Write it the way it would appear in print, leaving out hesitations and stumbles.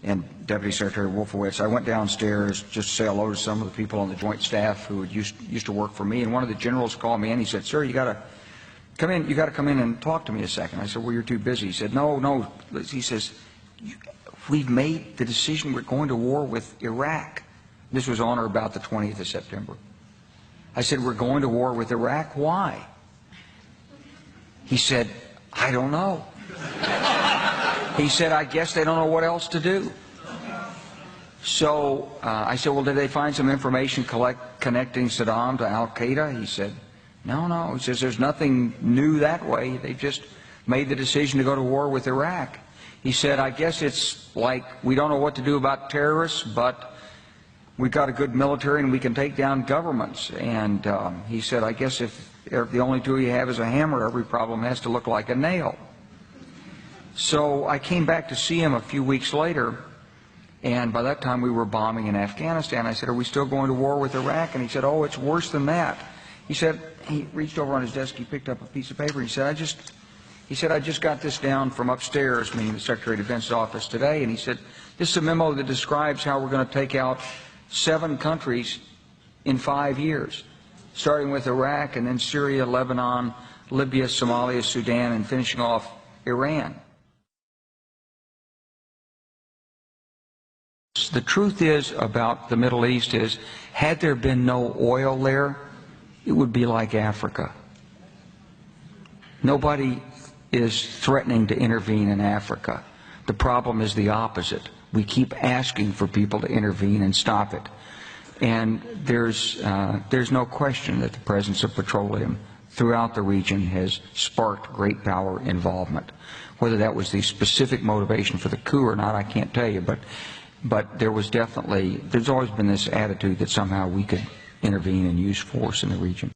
and Deputy Secretary Wolfowitz, I went downstairs just to say hello to some of the people on the Joint Staff who used to work for me, and one of the generals called me and he said, "Sir, you got to come in. You got to come in and talk to me a second." I said, "Well, you're too busy." He said, "No." He says, "We've made the decision. We're going to war with Iraq." This was on or about the 20th of September. I said, "We're going to war with Iraq. Why?" He said, "I don't know." He said, "I guess they don't know what else to do." So I said, "Well, did they find some information connecting Saddam to Al-Qaeda?" He said, No. He says, "There's nothing new that way. They just made the decision to go to war with Iraq." He said, "I guess it's like we don't know what to do about terrorists, but we've got a good military and we can take down governments." And he said, "I guess if the only tool you have is a hammer, every problem has to look like a nail." So I came back to see him a few weeks later, and by that time we were bombing in Afghanistan. I said, "Are we still going to war with Iraq?" And he said, "Oh, it's worse than that." He said, he reached over on his desk, he picked up a piece of paper, he said, I just got this down from upstairs," meaning the Secretary of Defense's office today, and he said, "This is a memo that describes how we're going to take out 7 countries in 5 years, starting with Iraq and then Syria, Lebanon, Libya, Somalia, Sudan, and finishing off Iran." The truth is about the Middle East is, had there been no oil there, it would be like Africa. Nobody is threatening to intervene in Africa. The problem is the opposite. We keep asking for people to intervene and stop it. And there's no question that the presence of petroleum throughout the region has sparked great power involvement. Whether that was the specific motivation for the coup or not, I can't tell you, but there's always been this attitude that somehow we could intervene and use force in the region.